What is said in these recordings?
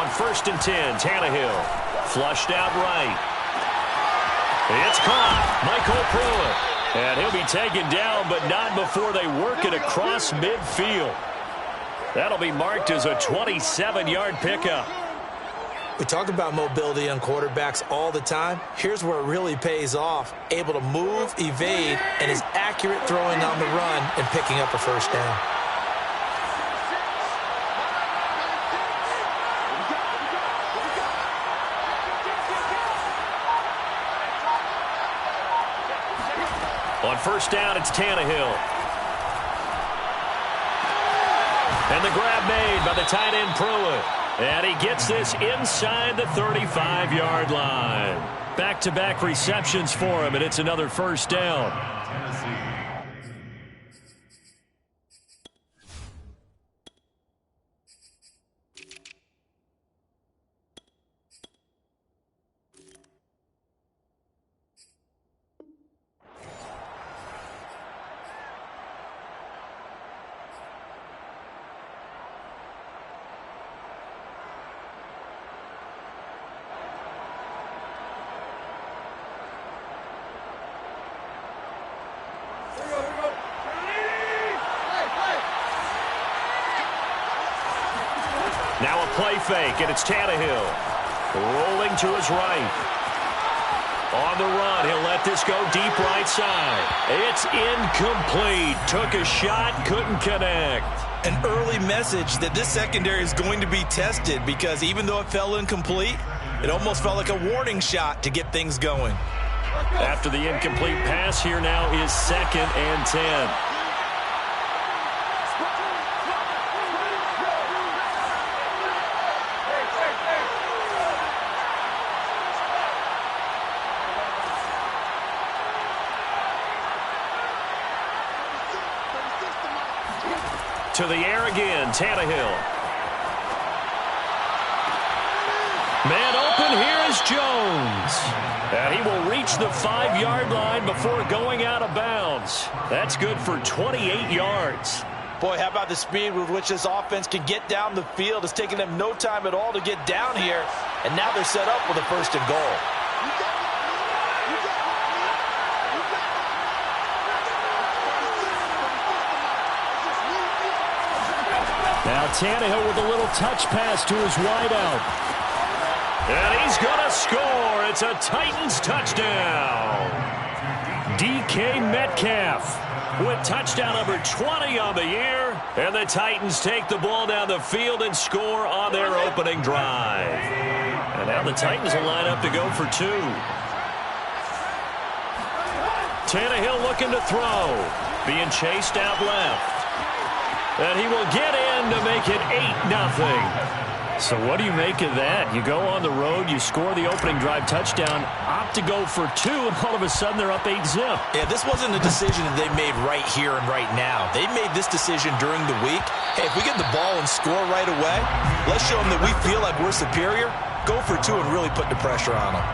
on 1st and 10. Tannehill flushed out right. It's caught. Michael Pruitt. And he'll be taken down, but not before they work it across midfield. That'll be marked as a 27-yard pickup. We talk about mobility on quarterbacks all the time. Here's where it really pays off. Able to move, evade, and is accurate throwing on the run and picking up a first down. On 1st down, it's Tannehill. And the grab made by the tight end Pruitt. And he gets this inside the 35-yard line. Back-to-back receptions for him, and it's another 1st down. Now a play fake, and it's Tannehill. Rolling to his right. On the run, he'll let this go deep right side. It's incomplete. Took a shot, couldn't connect. An early message that this secondary is going to be tested because even though it fell incomplete, it almost felt like a warning shot to get things going. After the incomplete pass, here now is 2nd and 10. To the air again, Tannehill. Man open, here is Jones. And he will reach the 5-yard line before going out of bounds. That's good for 28 yards. Boy, how about the speed with which this offense can get down the field? It's taking them no time at all to get down here. And now they're set up with a 1st and goal. Now Tannehill with a little touch pass to his wideout. And he's going to score. It's a Titans touchdown. DK Metcalf with touchdown number 20 on the year. And the Titans take the ball down the field and score on their opening drive. And now the Titans will line up to go for 2. Tannehill looking to throw. Being chased out left. And he will get in to make it 8-0. So what do you make of that? You go on the road, you score the opening drive touchdown, opt to go for 2, and all of a sudden they're up 8-0. Yeah, this wasn't a decision that they made right here and right now. They made this decision during the week. Hey, if we get the ball and score right away, let's show them that we feel like we're superior. Go for 2 and really put the pressure on them.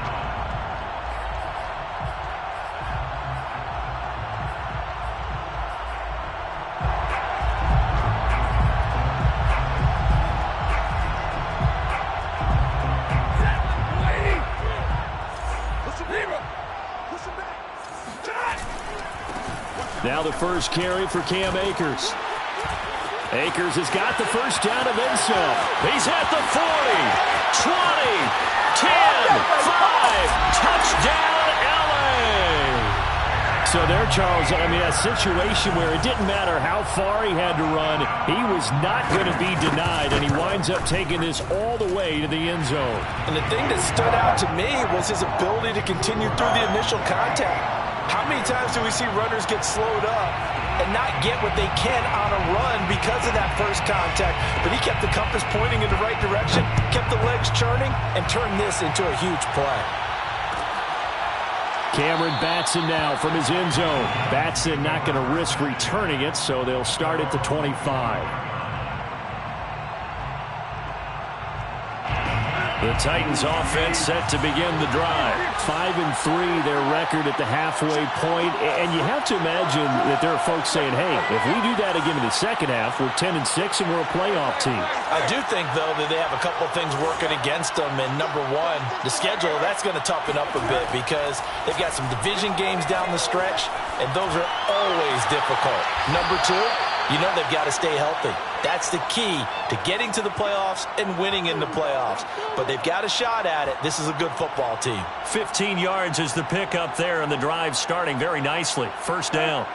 Now the first carry for Cam Akers. Akers has got the first down and then some. He's at the 40, 20, 10, 5, touchdown LA. So there, Charles, I mean, a situation where it didn't matter how far he had to run, he was not going to be denied, and he winds up taking this all the way to the end zone. And the thing that stood out to me was his ability to continue through the initial contact. How many times do we see runners get slowed up and not get what they can on a run because of that first contact? But he kept the compass pointing in the right direction, kept the legs churning, and turned this into a huge play. Cameron Batson now from his end zone. Batson not going to risk returning it, so they'll start at the 25. The Titans offense set to begin the drive. 5-3 their record at the halfway point. And you have to imagine that there are folks saying, hey, if we do that again in the second half, we're 10-6 and we're a playoff team. I do think, though, that they have a couple things working against them. And number one, the schedule, that's going to toughen up a bit because they've got some division games down the stretch, and those are always difficult. Number two, you know they've got to stay healthy. That's the key to getting to the playoffs and winning in the playoffs. But they've got a shot at it. This is a good football team. 15 yards is the pickup there, and the drive starting very nicely. First down.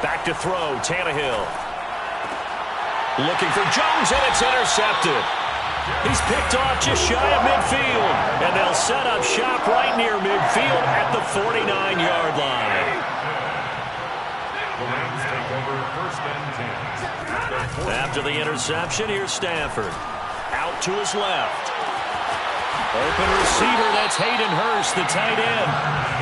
Back to throw, Tannehill. Looking for Jones, and it's intercepted. He's picked off just shy of midfield, and they'll set up shop right near midfield at the 49-yard line. After the interception, here's Stafford. Out to his left. Open receiver, that's Hayden Hurst, the tight end.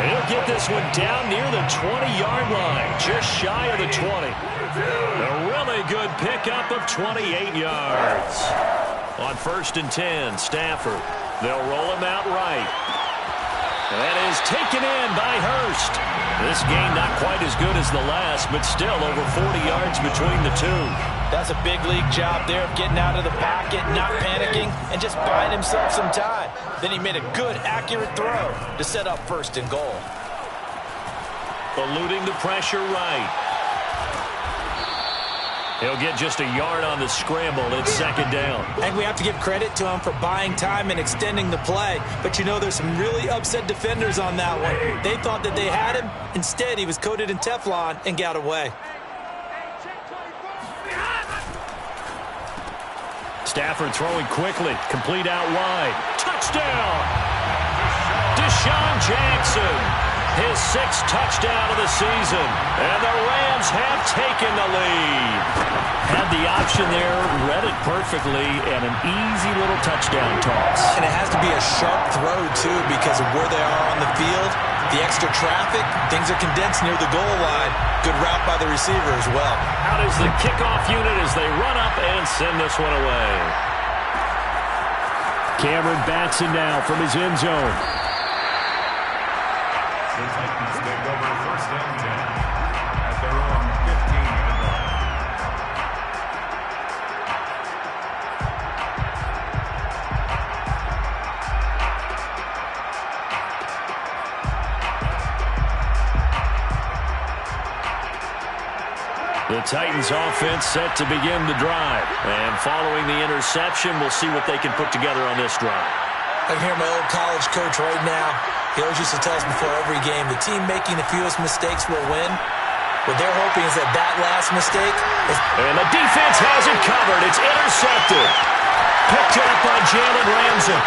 And he'll get this one down near the 20-yard line, just shy of the 20. A really good pickup of 28 yards. On 1st and 10, Stafford. They'll roll him out right. And that is taken in by Hurst. This game not quite as good as the last, but still over 40 yards between the two. That's a big league job there of getting out of the pocket, not panicking, and just buying himself some time. Then he made a good, accurate throw to set up 1st and goal. Eluding the pressure right. He'll get just a yard on the scramble. It's 2nd down. And we have to give credit to him for buying time and extending the play. But you know, there's some really upset defenders on that one. They thought that they had him. Instead, he was coated in Teflon and got away. Stafford throwing quickly. Complete out wide. Touchdown! Deshaun Jackson. His 6th touchdown of the season. And the Rams have taken the lead. Had the option there, read it perfectly, and an easy little touchdown toss. And it has to be a sharp throw, too, because of where they are on the field. The extra traffic, things are condensed near the goal line. Good route by the receiver as well. Out is the kickoff unit as they run up and send this one away. Cameron Batson now from his end zone. The Titans take over 1st and 10 at their own 15-yard line. The Titans offense set to begin the drive. And following the interception, we'll see what they can put together on this drive. I can hear my old college coach right now. He always used to tell us before every game, the team making the fewest mistakes will win. What they're hoping is that that last mistake is... And the defense has it covered. It's intercepted. Picked up by Jalen Ramsey.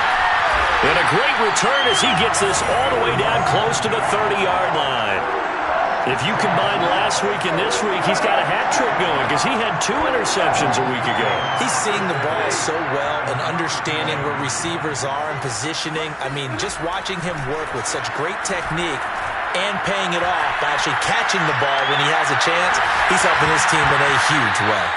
And a great return as he gets this all the way down close to the 30-yard line. If you combine last week and this week, he's got a hat trick going because he had 2 interceptions a week ago. He's seeing the ball so well and understanding where receivers are and positioning. I mean, just watching him work with such great technique and paying it off by actually catching the ball when he has a chance, he's helping his team in a huge way.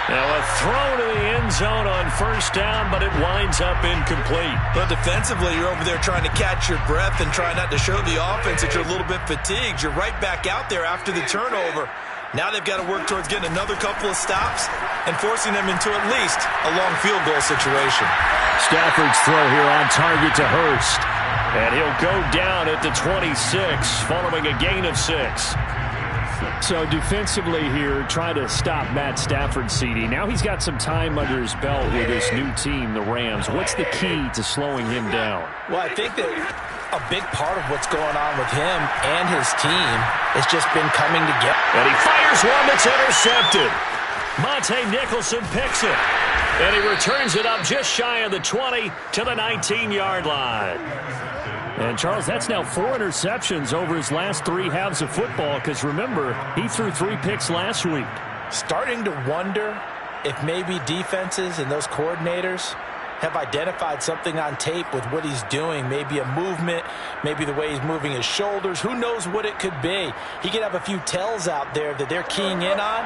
Now a throw to the end zone on 1st down, but it winds up incomplete. But defensively, you're over there trying to catch your breath and try not to show the offense that you're a little bit fatigued. You're right back out there after the turnover. Now they've got to work towards getting another couple of stops and forcing them into at least a long field goal situation. Stafford's throw here on target to Hurst. And he'll go down at the 26 following a gain of 6. So defensively here, trying to stop Matt Stafford, CD. Now he's got some time under his belt with his new team, the Rams. What's the key to slowing him down? Well, I think that a big part of what's going on with him and his team has just been coming together. And he fires one that's intercepted. Monte Nicholson picks it. And he returns it up just shy of the 20 to the 19-yard line. And, Charles, that's now 4 interceptions over his last 3 halves of football because, remember, he threw 3 picks last week. Starting to wonder if maybe defenses and those coordinators have identified something on tape with what he's doing. Maybe a movement, maybe the way he's moving his shoulders. Who knows what it could be? He could have a few tells out there that they're keying in on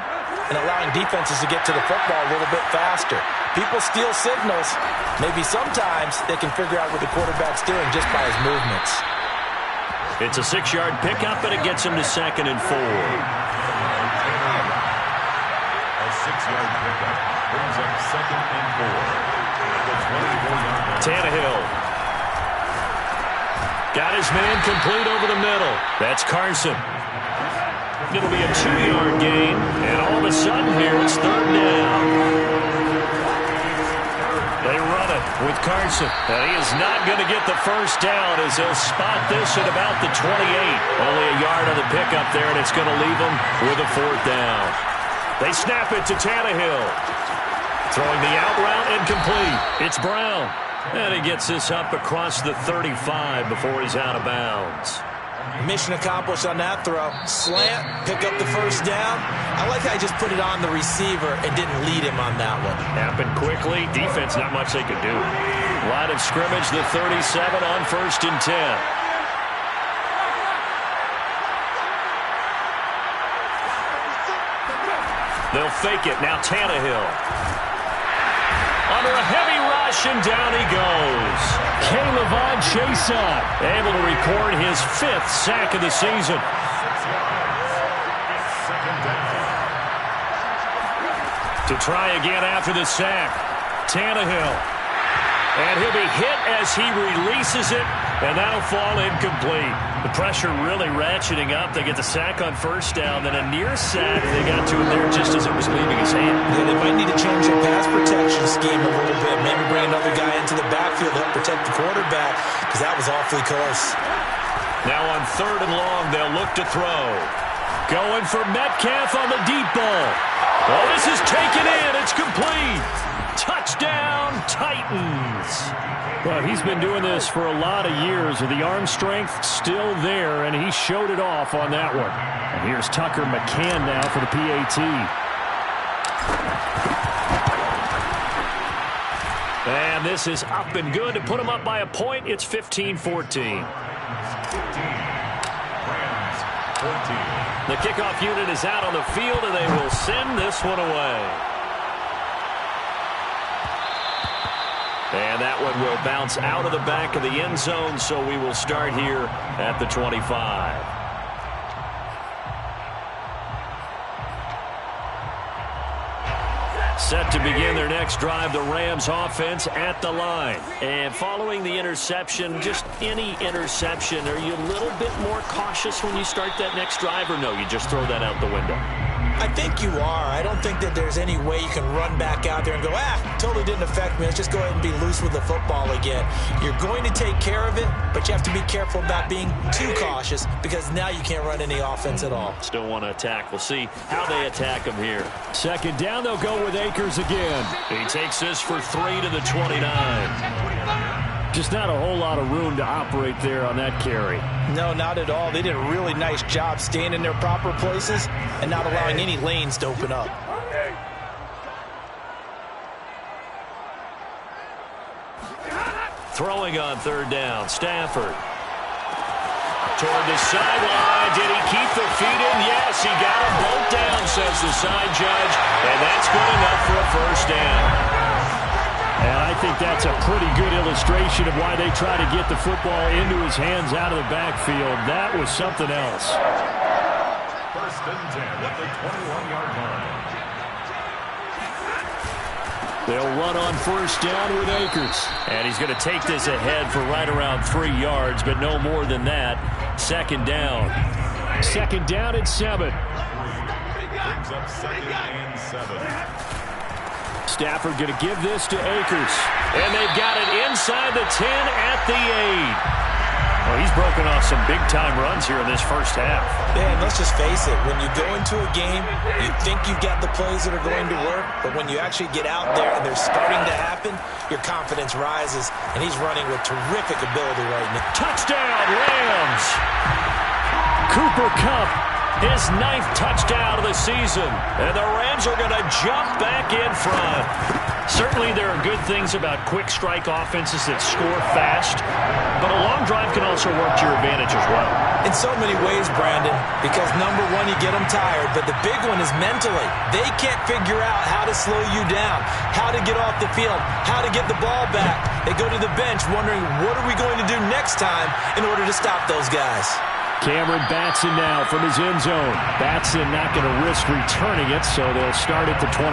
and allowing defenses to get to the football a little bit faster. People steal signals. Maybe sometimes they can figure out what the quarterback's doing just by his movements. It's a 6-yard pickup, and it gets him to 2nd and 4. A 6-yard pickup brings up 2nd and 4. Tannehill got his man complete over the middle. That's Carson. It'll be a 2-yard gain, and all of a sudden here it's 3rd down. They run it with Carson, and he is not going to get the first down as they'll spot this at about the 28. Only a yard on the pickup there, and it's going to leave them with a 4th down. They snap it to Tannehill. Throwing the out route incomplete. It's Brown. And he gets this up across the 35 before he's out of bounds. Mission accomplished on that throw. Slant, pick up the first down. I like how he just put it on the receiver and didn't lead him on that one. Happened quickly. Defense, not much they could do. Line of scrimmage, the 37 on 1st and 10. They'll fake it. Now Tannehill. Under a heavy rush, and down he goes. Killkill Chase able to record his 5th sack of the season. To try again after the sack. Tannehill. And he'll be hit as he releases it, and that'll fall incomplete. The pressure really ratcheting up. They get the sack on 1st down, then a near sack. They got to him there just as it was leaving his hand. Yeah, they might need to change their pass protection scheme a little bit. Maybe bring another guy into the backfield to help protect the quarterback, because that was awfully close. Now on 3rd and long, they'll look to throw. Going for Metcalf on the deep ball. Oh, this is taken in. It's complete. Touchdown, Titans. Well, he's been doing this for a lot of years with the arm strength still there, and he showed it off on that one. And here's Tucker McCann now for the PAT. And this is up and good to put him up by a point. It's 15-14. 15. Rams, 14. The kickoff unit is out on the field, and they will send this one away. And that one will bounce out of the back of the end zone, so we will start here at the 25. Set to begin their next drive, the Rams offense at the line. And following the interception, just any interception, are you a little bit more cautious when you start that next drive, or no, you just throw that out the window? I think you are. I don't think that there's any way you can run back out there and go, totally didn't affect me. Let's just go ahead and be loose with the football again. You're going to take care of it, but you have to be careful about being too cautious, because now you can't run any offense at all. Still want to attack. We'll see how they attack him here. 2nd down, they'll go with Akers again. He takes this for 3 to the 29. Just not a whole lot of room to operate there on that carry. No, not at all. They did a really nice job staying in their proper places and not allowing any lanes to open up. Throwing on 3rd down, Stafford. Toward the sideline. Did he keep the feet in? Yes, he got them both down, says the side judge. And that's good enough for a 1st down. And I think that's a pretty good illustration of why they try to get the football into his hands out of the backfield. That was something else. 1st and 10 at the 21-yard line. They'll run on 1st down with Akers. And he's going to take this ahead for right around 3 yards, but no more than that. 2nd down. 2nd down at 7. Brings up 2nd and 7. Stafford going to give this to Akers. And they've got it inside the 10 at the 8. Well, he's broken off some big-time runs here in this 1st half. Man, let's just face it. When you go into a game, you think you've got the plays that are going to work, but when you actually get out there and they're starting to happen, your confidence rises, and he's running with terrific ability right now. Touchdown, Rams! Cooper Kupp, his 9th touchdown of the season, and the Rams are going to jump back in front. Certainly there are good things about quick strike offenses that score fast, but a long drive can also work to your advantage as well. In so many ways, Brandon, because number one, you get them tired, but the big one is mentally. They can't figure out how to slow you down, how to get off the field, how to get the ball back. They go to the bench wondering, what are we going to do next time in order to stop those guys? Cameron Batson now from his end zone. Batson not going to risk returning it, so they'll start at the 25.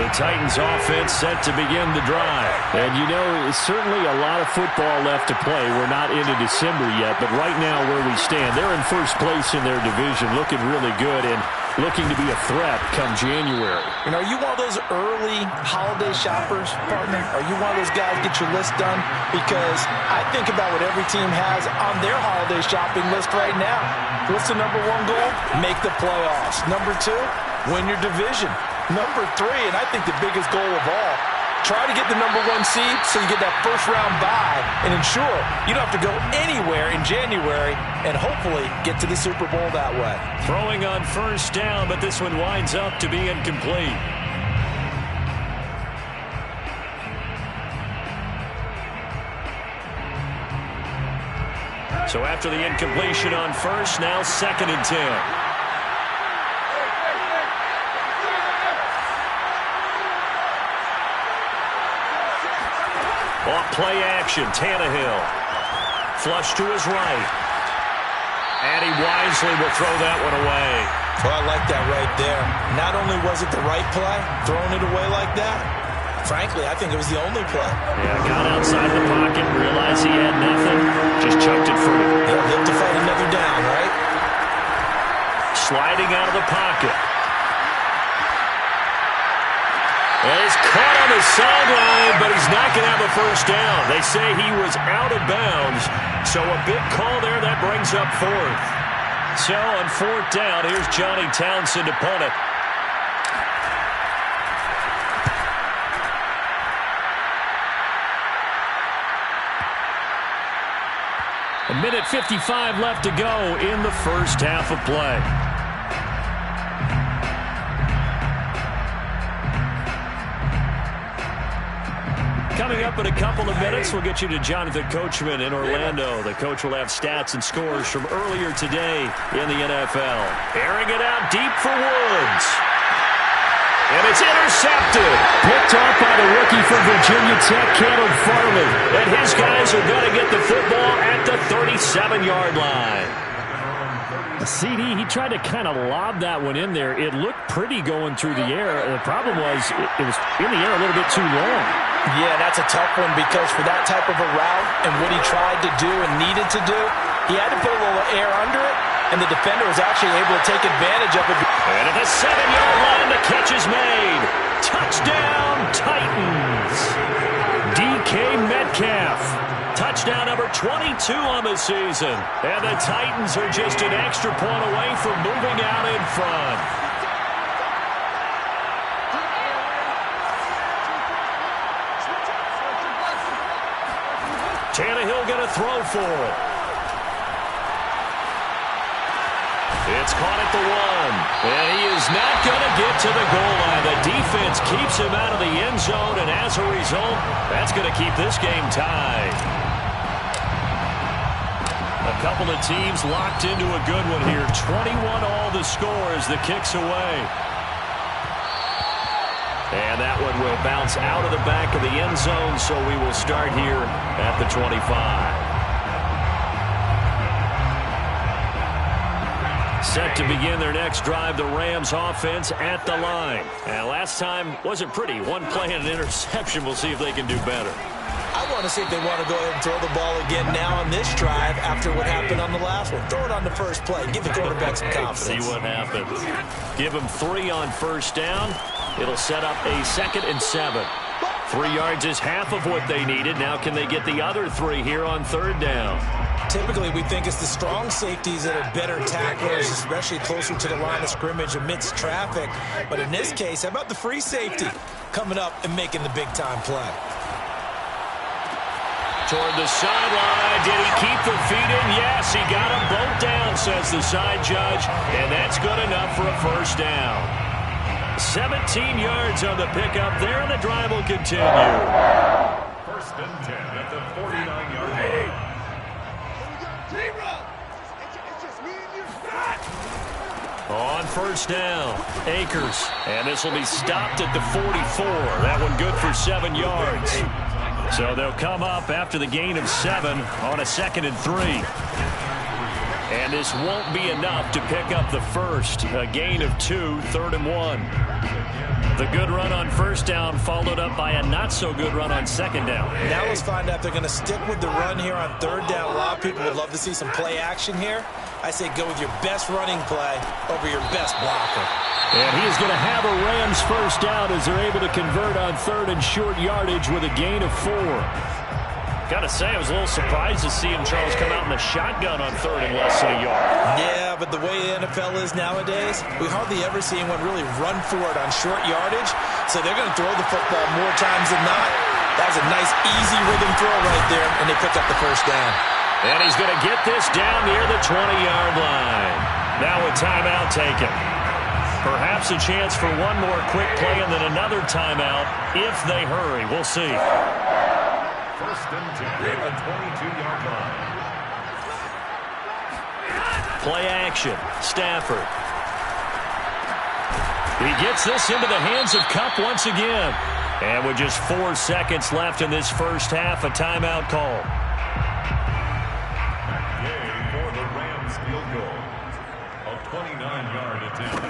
The Titans offense set to begin the drive. And you know, it's certainly a lot of football left to play. We're not into December yet, but right now where we stand, they're in first place in their division, looking really good and looking to be a threat come January. You know, are you one of those early holiday shoppers, partner? Are you one of those guys get your list done? Because I think about what every team has on their holiday shopping list right now. What's the number one goal? Make the playoffs. Number two, win your division. Number three, and I think the biggest goal of all, try to get the number one seed so you get that first round bye and ensure you don't have to go anywhere in January and hopefully get to the Super Bowl that way. Throwing on first down, but this one winds up to be incomplete. So after the incompletion on first, now 2nd and 10. Off play action, Tannehill. Flush to his right. And he wisely will throw that one away. Well, I like that right there. Not only was it the right play, throwing it away like that, frankly, I think it was the only play. Yeah, got outside the pocket, realized he had nothing, just chucked it free. He'll live to fight another down, right? Sliding out of the pocket. And he's caught on the sideline, but he's not going to have a first down. They say he was out of bounds, so a big call there that brings up 4th. So on 4th down, here's Johnny Townsend to punt it. A minute 55 left to go in the first half of play. Coming up in a couple of minutes, we'll get you to Jonathan Coachman in Orlando. The coach will have stats and scores from earlier today in the NFL. Airing it out deep for Woods. And it's intercepted. Picked off by the rookie from Virginia Tech, Caleb Farley. And his guys are going to get the football at the 37-yard line. A CD, he tried to kind of lob that one in there. It looked pretty going through the air. The problem was it was in the air a little bit too long. Yeah, that's a tough one because for that type of a route and what he tried to do and needed to do, he had to put a little air under it, and the defender was actually able to take advantage of it. And at the 7-yard line, the catch is made. Touchdown, Titans. DK Metcalf. Touchdown number 22 on the season. And the Titans are just an extra point away from moving out in front. Tannehill going to throw for it. It's caught at the 1. And he is not going to get to the goal line. The defense keeps him out of the end zone, and as a result, that's going to keep this game tied. A couple of teams locked into a good one here. 21 all the scores. The kicks away. And that one will bounce out of the back of the end zone, so we will start here at the 25. Set to begin their next drive, the Rams offense at the line. And last time wasn't pretty. One play and an interception. We'll see if they can do better. I want to see if they want to go ahead and throw the ball again now on this drive after what happened on the last one. Throw it on the first play. Give the quarterback some confidence. See what happens. Give them 3 on first down. It'll set up a 2nd and 7. 3 yards is half of what they needed. Now can they get the other 3 here on 3rd down? Typically, we think it's the strong safeties that are better tacklers, especially closer to the line of scrimmage amidst traffic. But in this case, how about the free safety coming up and making the big-time play? toward the sideline. Did he keep the feet in? Yes, he got them both down, says the side judge, and that's good enough for a first down. 17 yards on the pickup there, and the drive will continue. First and 10 at the 49-yard line. On first down, Akers, and this will be stopped at the 44. That one good for 7 yards. So they'll come up after the gain of 7 on a 2nd and 3. And this won't be enough to pick up the first. A gain of 2, 3rd and 1. The good run on first down followed up by a not-so-good run on 2nd down. Now let's find out if they're going to stick with the run here on 3rd down. A lot of people would love to see some play action here. I say go with your best running play over your best blocker. And he's going to have a Rams first down as they're able to convert on 3rd and short yardage with a gain of 4. Got to say, I was a little surprised to see him, Charles, come out in the shotgun on 3rd and less than a yard. Yeah, but the way the NFL is nowadays, we hardly ever see anyone really run for it on short yardage. So they're going to throw the football more times than not. That was a nice, easy rhythm throw right there, and they pick up the first down. And he's going to get this down near the 20-yard line. Now a timeout taken. Perhaps a chance for one more quick play and then another timeout if they hurry. We'll see. First and 10 at the 22-yard line. Play action. Stafford. He gets this into the hands of Kupp once again. And with just 4 seconds left in this first half, a timeout call. For the Rams field goal. A 29-yard attempt.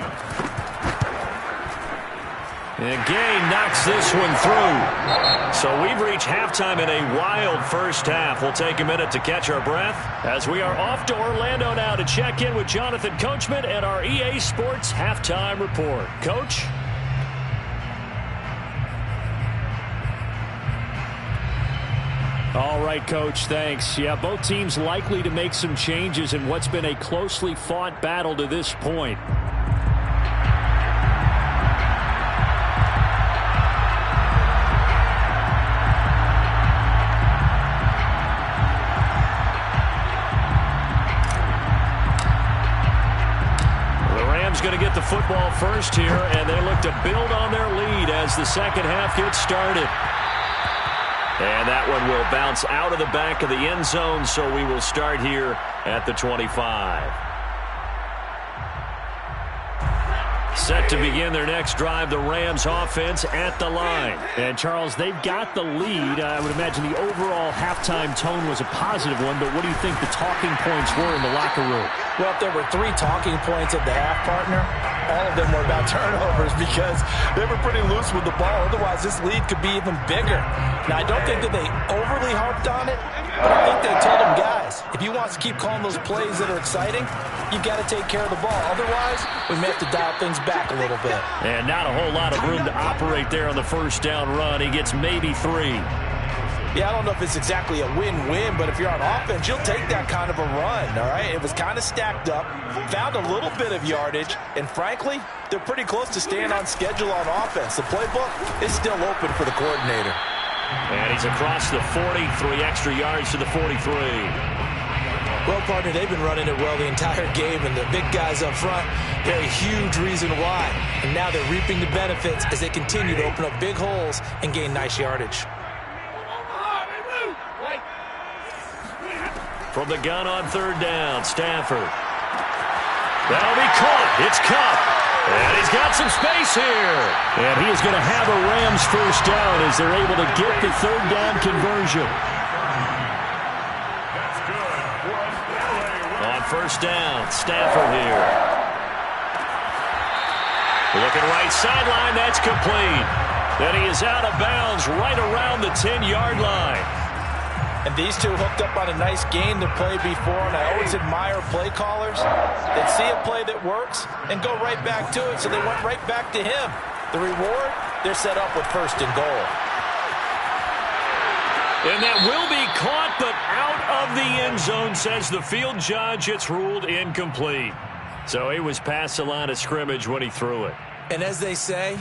And Gay knocks this one through. So we've reached halftime in a wild first half. We'll take a minute to catch our breath as we are off to Orlando now to check in with Jonathan Coachman and our EA Sports Halftime Report. Coach? All right, Coach, thanks. Yeah, both teams likely to make some changes in what's been a closely fought battle to this point. Going to get the football first here, and they look to build on their lead as the second half gets started. And that one will bounce out of the back of the end zone, so we will start here at the 25. Set to begin their next drive, the Rams offense at the line. And, Charles, they've got the lead. I would imagine the overall halftime tone was a positive one, but what do you think the talking points were in the locker room? Well, if there were 3 talking points at the half, partner, all of them were about turnovers because they were pretty loose with the ball. Otherwise, this lead could be even bigger. Now, I don't think that they overly harped on it, but I think they told them, guys, if you want to keep calling those plays that are exciting, you've got to take care of the ball. Otherwise, we may have to dial things back a little bit. And not a whole lot of room to operate there on the first down run. He gets maybe 3. Yeah, I don't know if it's exactly a win-win, but if you're on offense, you'll take that kind of a run, all right? It was kind of stacked up, found a little bit of yardage, and frankly, they're pretty close to staying on schedule on offense. The playbook is still open for the coordinator. And he's across the 40, 3 extra yards to the 43. Well, partner, they've been running it well the entire game, and the big guys up front, they're a huge reason why. And now they're reaping the benefits as they continue to open up big holes and gain nice yardage. From the gun on 3rd down, Stafford. That'll be caught. It's Kupp. And he's got some space here. And he is going to have a Rams first down as they're able to get the 3rd down conversion. That's good. On first down, Stafford here. Looking right sideline, that's complete. Then he is out of bounds right around the 10-yard line. And these two hooked up on a nice game to play before, and I always admire play callers that see a play that works and go right back to it, so they went right back to him. The reward, they're set up with 1st and goal. And that will be caught, but out of the end zone, says the field judge. It's ruled incomplete. So he was past the line of scrimmage when he threw it. And as they say,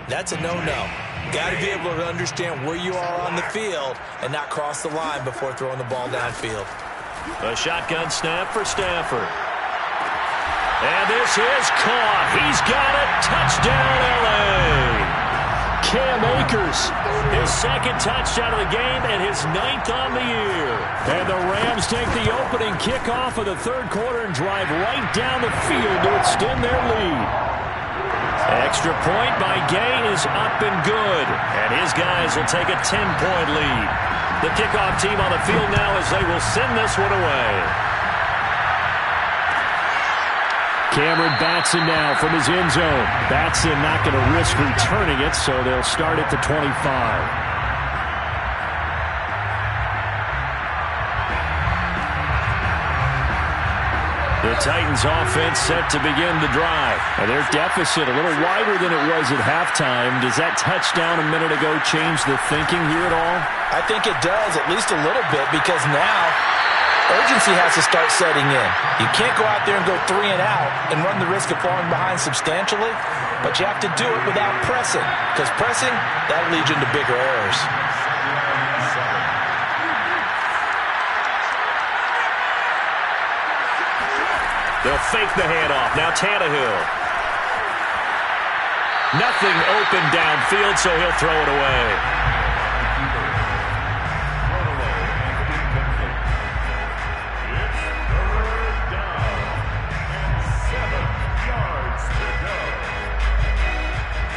that's a no-no. Got to be able to understand where you are on the field and not cross the line before throwing the ball downfield. A shotgun snap for Stafford. And this is caught. He's got it. Touchdown, L.A. Cam Akers, his second touchdown of the game and his 9th on the year. And the Rams take the opening kickoff of the third quarter and drive right down the field to extend their lead. Extra point by Gay is up and good. And his guys will take a 10-point lead. The kickoff team on the field now as they will send this one away. Cameron Batson now from his end zone. Batson not going to risk returning it, so they'll start at the 25. The Titans offense set to begin the drive. And their deficit a little wider than it was at halftime. Does that touchdown a minute ago change the thinking here at all? I think it does, at least a little bit, because now urgency has to start setting in. You can't go out there and go 3 and out and run the risk of falling behind substantially, but you have to do it without pressing, because pressing, that leads you into bigger errors. They'll fake the handoff. Now Tannehill. Nothing open downfield, so he'll throw it away.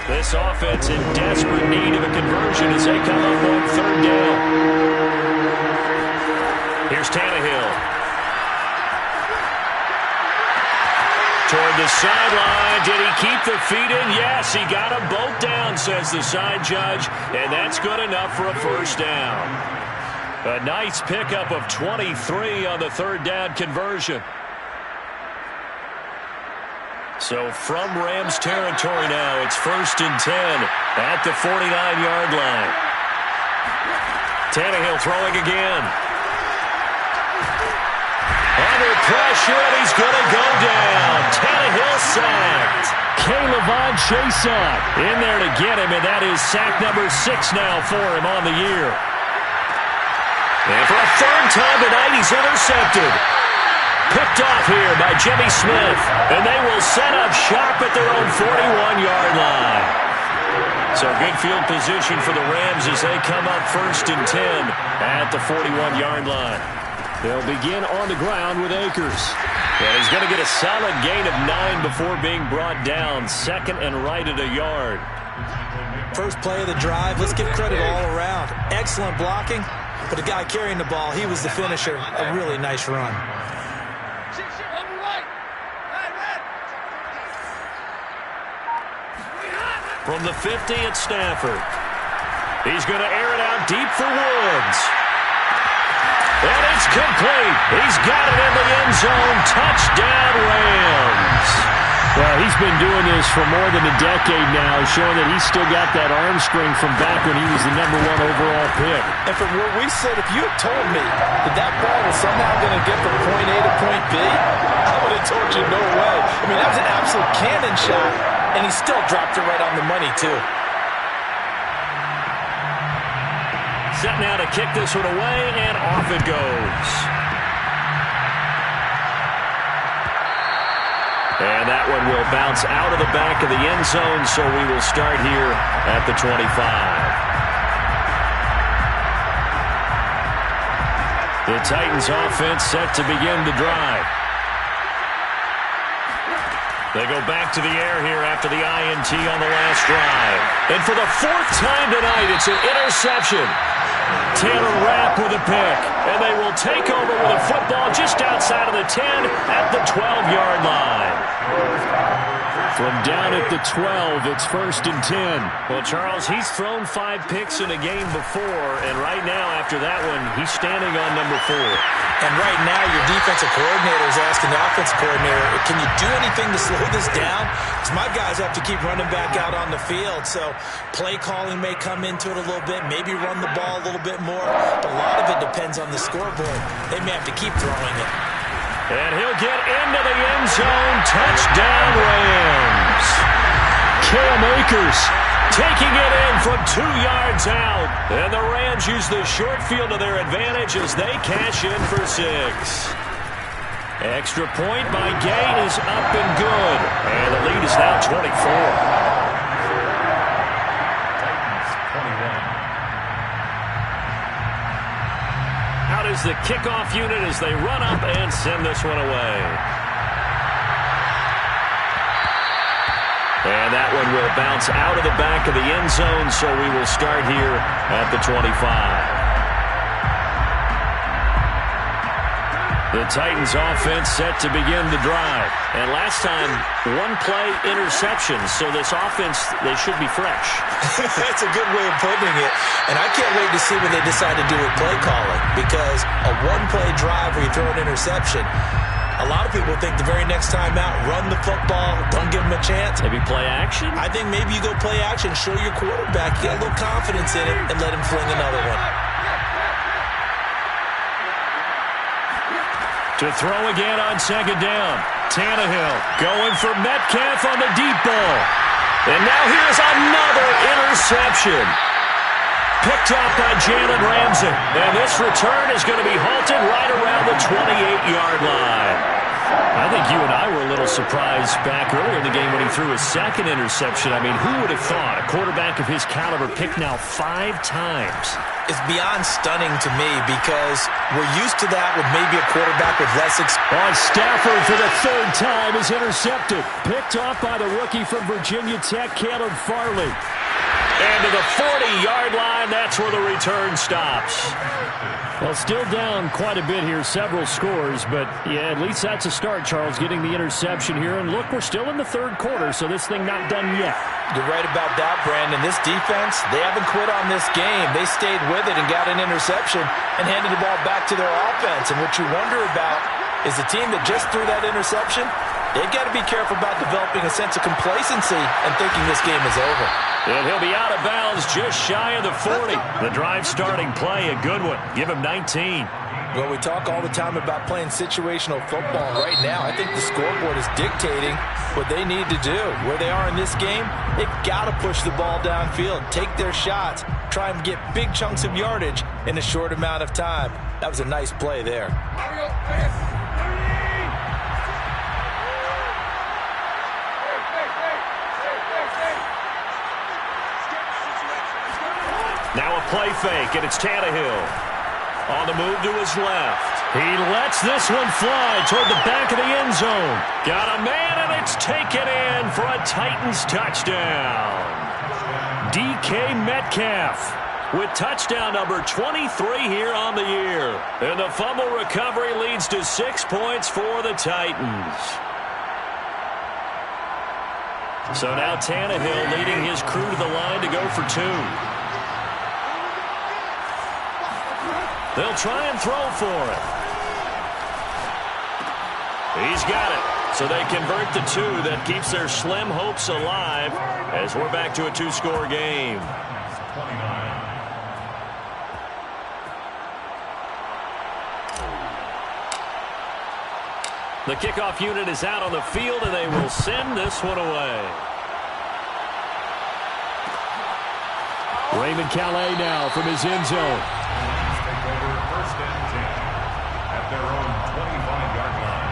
This offense in desperate need of a conversion as they come up on third down. Here's Tannehill. Toward the sideline. Did he keep the feet in? Yes, he got them both down, says the side judge, and that's good enough for a first down. A nice pickup of 23 on the third down conversion. So from Rams territory now, it's 1st and 10 at the 49-yard line. Tannehill throwing again. Under pressure, and he's going to go down. Tannehill sacked. K'Lavon Chaisson in there to get him, and that is sack number 6 now for him on the year. And for a third time tonight, he's intercepted. Picked off here by Jimmy Smith, and they will set up shop at their own 41-yard line. So good field position for the Rams as they come up 1st and 10 at the 41-yard line. They'll begin on the ground with Akers. And he's going to get a solid gain of 9 before being brought down. 2nd and right at a yard. First play of the drive, let's give credit all around. Excellent blocking, but the guy carrying the ball, he was the finisher. A really nice run. From the 50 at Stafford. He's going to air it out deep for Woods. And it's complete. He's got it in the end zone. Touchdown, Rams. Well, he's been doing this for more than a decade now, showing that he's still got that arm string from back when he was the #1 overall pick. And from where we said, if you had told me that ball was somehow going to get from point A to point B, I would have told you no way. I mean, that was an absolute cannon shot, and he still dropped it right on the money, too. Set now to kick this one away, and off it goes. And that one will bounce out of the back of the end zone, so we will start here at the 25. The Titans offense set to begin the drive. They go back to the air here after the INT on the last drive. And for the 4th time tonight, it's an interception. Taylor Rapp with a pick. And they will take over with a football just outside of the 10 at the 12-yard line. From down at the 12, it's 1st and 10. Well, Charles, he's thrown 5 picks in a game before, and right now, after that one, he's standing on number 4. And right now, your defensive coordinator is asking the offensive coordinator, can you do anything to slow this down? Because my guys have to keep running back out on the field, so play calling may come into it a little bit, maybe run the ball a little bit more, but a lot of it depends on the scoreboard. They may have to keep throwing it. And he'll get into the end zone. Touchdown, Rams. Cam Akers taking it in from 2 yards out. And the Rams use the short field to their advantage as they cash in for 6. Extra point by Gain is up and good. And the lead is now 24. Out is the kickoff unit as they run up and send this one away. And that one will bounce out of the back of the end zone, so we will start here at the 25. The Titans offense set to begin the drive. And last time, 1-play interception. So this offense, they should be fresh. That's a good way of putting it. And I can't wait to see when they decide to do with play calling. Because a 1-play drive where you throw an interception, a lot of people think the very next time out, run the football, don't give them a chance. Maybe play action? I think maybe you go play action, show your quarterback, get a little confidence in it, and let him fling another one. To throw again on second down. Tannehill going for Metcalf on the deep ball. And now here's another interception. Picked off by Jalen Ramsey. And this return is going to be halted right around the 28-yard line. I think you and I were a little surprised back earlier in the game when he threw his second interception. I mean, who would have thought a quarterback of his caliber picked now 5 times? It's beyond stunning to me because we're used to that with maybe a quarterback with less experience. Stafford for the 3rd time is intercepted. Picked off by the rookie from Virginia Tech, Caleb Farley. And to the 40-yard line, that's where the return stops. Well, still down quite a bit here, several scores, but yeah, at least that's a start, Charles, getting the interception here. And look, we're still in the 3rd quarter, so this thing not done yet. You're right about that, Brandon. This defense, they haven't quit on this game. They stayed with it and got an interception and handed the ball back to their offense. And what you wonder about is the team that just threw that interception, they've got to be careful about developing a sense of complacency and thinking this game is over. And he'll be out of bounds just shy of the 40. The drive starting play, a good one. Give him 19. Well, we talk all the time about playing situational football. Right now, I think the scoreboard is dictating what they need to do. Where they are in this game, they've got to push the ball downfield, take their shots, try and get big chunks of yardage in a short amount of time. That was a nice play there. Now a play fake, and it's Tannehill. On the move to his left. He lets this one fly toward the back of the end zone. Got a man, and it's taken in for a Titans touchdown. DK Metcalf with touchdown number 23 here on the year. And the fumble recovery leads to 6 points for the Titans. So now Tannehill leading his crew to the line to go for 2. They'll try and throw for it. He's got it. So they convert the 2. That keeps their slim hopes alive as we're back to a 2-score game. The kickoff unit is out on the field, and they will send this one away. Raymond Calais now from his end zone. First and 10 at their own 25-yard line.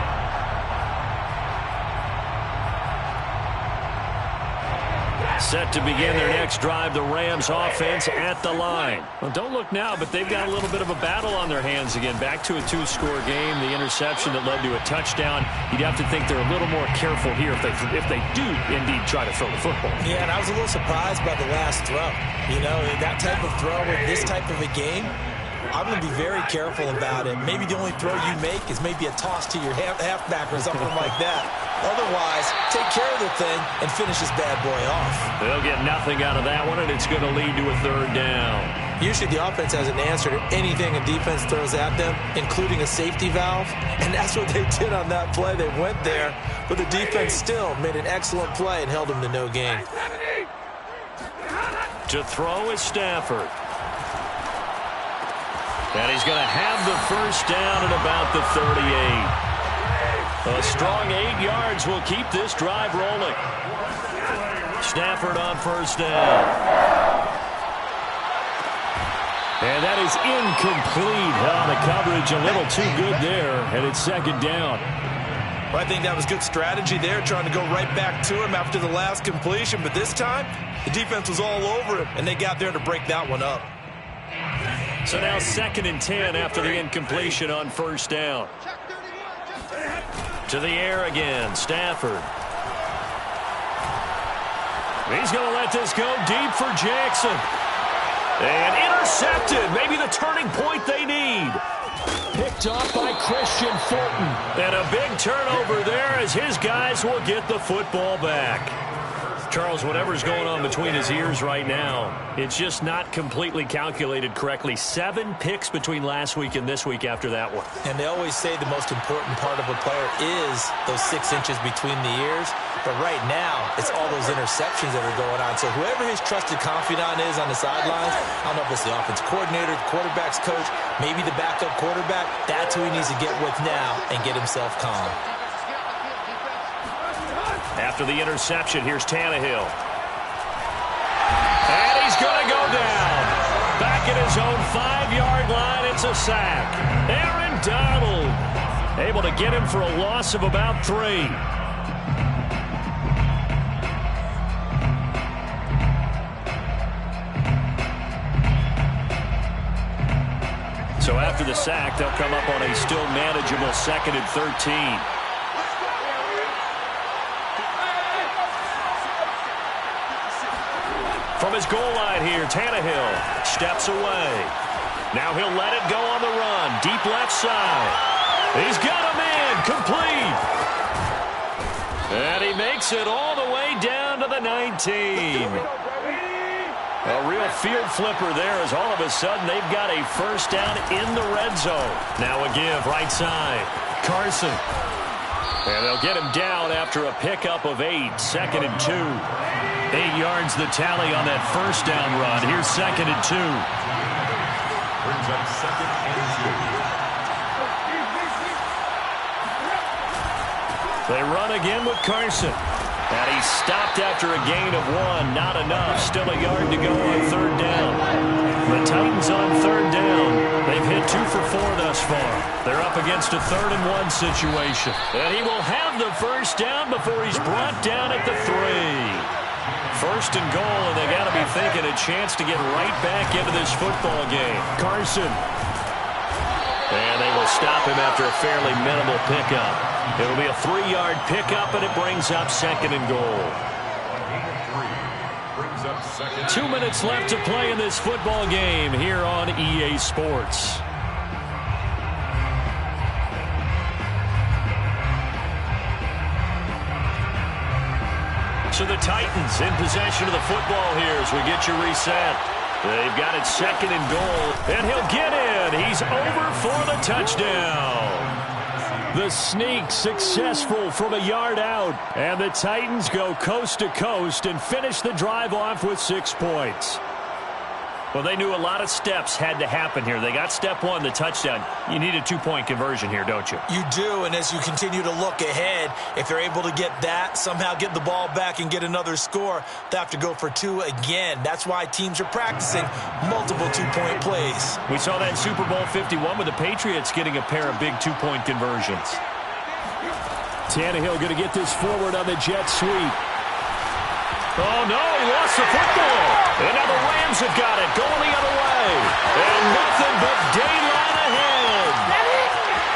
Set to begin their next drive, the Rams offense at the line. Well, don't look now, but they've got a little bit of a battle on their hands again. Back to a 2-score game. The interception that led to a touchdown. You'd have to think they're a little more careful here if they do indeed try to throw the football. Yeah, and I was a little surprised by the last throw. You know, that type of throw in this type of a game, I'm going to be very careful about it. Maybe the only throw you make is maybe a toss to your halfback or something like that. Otherwise, take care of the thing and finish this bad boy off. They'll get nothing out of that one, and it's going to lead to a 3rd down. Usually the offense has an answer to anything a defense throws at them, including a safety valve. And that's what they did on that play. They went there, but the defense still made an excellent play and held them to no gain. To throw is Stafford. And he's going to have the first down at about the 38. A strong 8 yards will keep this drive rolling. Stafford on first down. And that is incomplete. The coverage a little too good there, and it's second down. Well, I think that was good strategy there, trying to go right back to him after the last completion. But this time, the defense was all over him, and they got there to break that one up. So now 2nd and 10 after the incompletion on first down. To the air again, Stafford. He's going to let this go deep for Jackson. And intercepted. Maybe the turning point they need. Picked off by Christian Fulton. And a big turnover there as his guys will get the football back. Charles, whatever's going on between his ears right now, it's just not completely calculated correctly. 7 picks between last week and this week after that one. And they always say the most important part of a player is those 6 inches between the ears. But right now, it's all those interceptions that are going on. So whoever his trusted confidant is on the sidelines, I don't know if it's the offense coordinator, the quarterback's coach, maybe the backup quarterback, that's who he needs to get with now and get himself calm. After the interception, here's Tannehill. And he's going to go down. Back at his own 5-yard line, it's a sack. Aaron Donald able to get him for a loss of about 3. So after the sack, they'll come up on a still manageable 2nd and 13. From his goal line here, Tannehill steps away. Now he'll let it go on the run. Deep left side. He's got him in. Complete. And he makes it all the way down to the 19. A real field flipper there as all of a sudden they've got a first down in the red zone. Now a give right side. Carson. And they'll get him down after a pickup of 8. 2nd and 2. 8 yards the tally on that first down run. Here's 2nd and 2. Brings up 2nd and 2. They run again with Carson. And he's stopped after a gain of 1. Not enough. Still a yard to go on 3rd down. The Titans on 3rd down. They've hit 2 for 4 thus far. They're up against a 3rd and 1 situation. And he will have the first down before he's brought down at the 3. 1st and goal, and they got to be thinking a chance to get right back into this football game. Carson. And they will stop him after a fairly minimal pickup. It'll be a 3-yard pickup, and it brings up 2nd and goal. 2 minutes left to play in this football game here on EA Sports. So the Titans in possession of the football here as we get you reset. They've got it 2nd and goal, and he'll get in. He's over for the touchdown. The sneak successful from a yard out, and the Titans go coast to coast and finish the drive off with 6 points. Well, they knew a lot of steps had to happen here. They got step 1, the touchdown. You need a 2-point conversion here, don't you? You do, and as you continue to look ahead, if they're able to get that, somehow get the ball back and get another score, they have to go for 2 again. That's why teams are practicing multiple 2-point plays. We saw that Super Bowl 51 with the Patriots getting a pair of big 2-point conversions. Tannehill going to get this forward on the jet sweep. Oh, no, he lost the football. And now the Rams have got it, going the other way. And nothing but daylight ahead.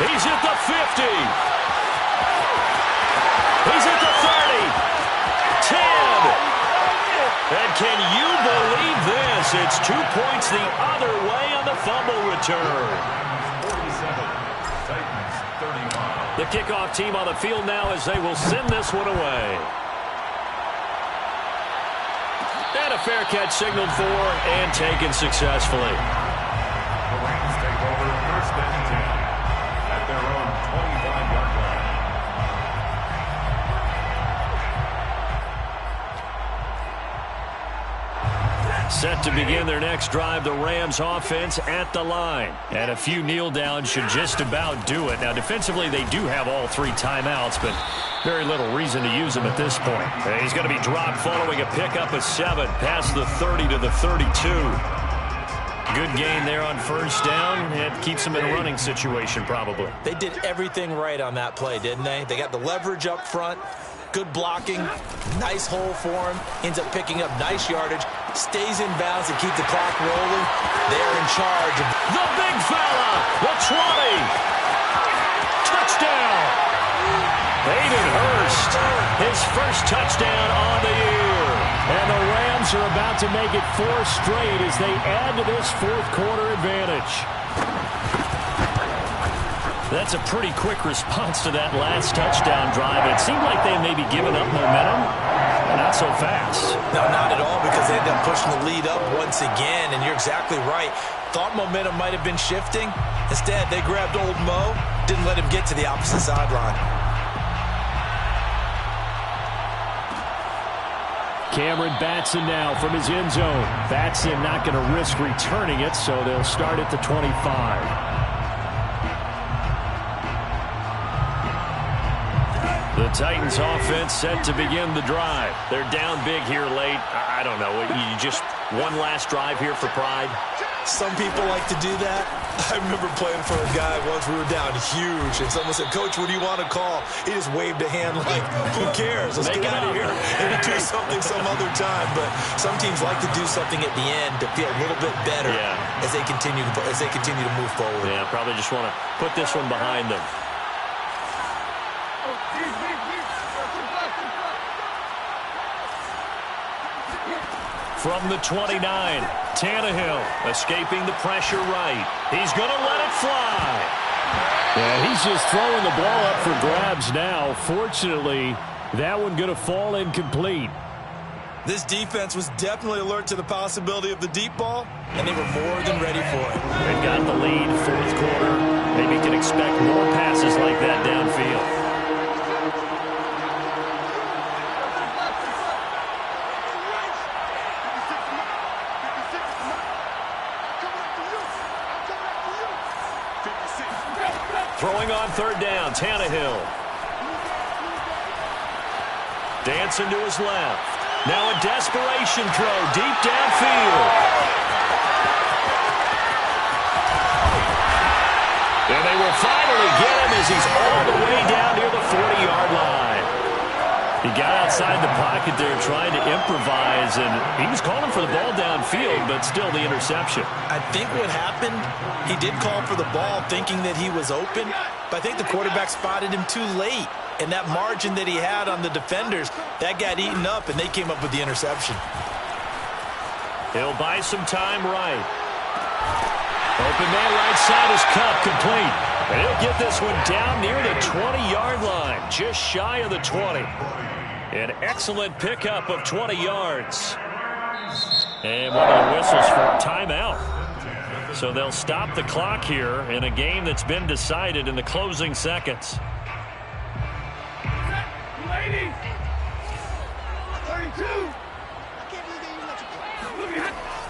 He's at the 50. He's at the 30. 10. And can you believe this? It's 2 points the other way on the fumble return. 47, Titans 31. The kickoff team on the field now as they will send this one away. And a fair catch signaled for and taken successfully. The Rams take over 1st and 10 at their own 25-yard line. set to begin their next drive. The Rams offense at the line. And a few kneel downs should just about do it. Now, defensively, they do have all 3 timeouts, but very little reason to use them at this point. And he's going to be dropped following a pickup of 7 past the 30 to the 32. Good gain there on first down. It keeps them in a running situation, probably. They did everything right on that play, didn't they? They got the leverage up front, good blocking, nice hole for him, ends up picking up nice yardage, stays in bounds to keep the clock rolling. They're in charge of the big fella, the 20. Touchdown. Hayden Hurst, his first touchdown on the year. And the Rams are about to make it 4 straight as they add to this fourth-quarter advantage. That's a pretty quick response to that last touchdown drive. It seemed like they may be giving up momentum. Not so fast. No, not at all, because they ended up pushing the lead up once again, and you're exactly right. Thought momentum might have been shifting. Instead, they grabbed old Mo, didn't let him get to the opposite sideline. Cameron Batson now from his end zone. Batson not going to risk returning it, so they'll start at the 25. The Titans offense set to begin the drive. They're down big here late. I don't know. You just one last drive here for pride? Some people like to do that. I remember playing for a guy once. We were down huge, and someone said, "Coach, what do you want to call?" He just waved a hand like, "Who cares? Let's get out of here and do something some other time." But some teams like to do something at the end to feel a little bit better as they continue to move forward. Yeah, probably just want to put this one behind them. From the 29, Tannehill escaping the pressure right. He's going to let it fly. Yeah, he's just throwing the ball up for grabs now. Fortunately, that one going to fall incomplete. This defense was definitely alert to the possibility of the deep ball, and they were more than ready for it. They've got the lead, fourth quarter. Maybe can expect more passes like that downfield. Throwing on third down, Tannehill. Dancing to his left. Now a desperation throw deep downfield. And they will finally get him as he's all the way down near the 40-yard line. He got outside the pocket there trying to improvise, and he was calling for the ball downfield, but still the interception. I think what happened, he did call for the ball thinking that he was open, but I think the quarterback spotted him too late. And that margin that he had on the defenders, that got eaten up, and they came up with the interception. He'll buy some time right. Open man right side is cut, complete. And he'll get this one down near the 20-yard line, just shy of the 20. An excellent pickup of 20 yards. And one of the whistles for a timeout. So they'll stop the clock here in a game that's been decided in the closing seconds. 32.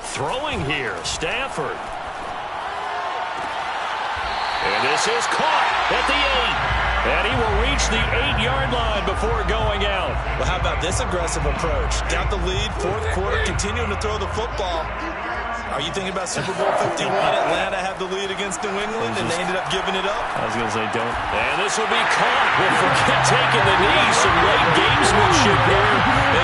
Throwing here, Stafford. And this is caught at the 8. And he will reach the 8-yard line before going out. Well, how about this aggressive approach? Got the lead, fourth quarter, continuing to throw the football. Are you thinking about Super Bowl 51? Atlanta had the lead against New England, and they ended up giving it up? I was going to say don't. And this will be caught. We'll forget taking the knee. Some late gamesmanship here.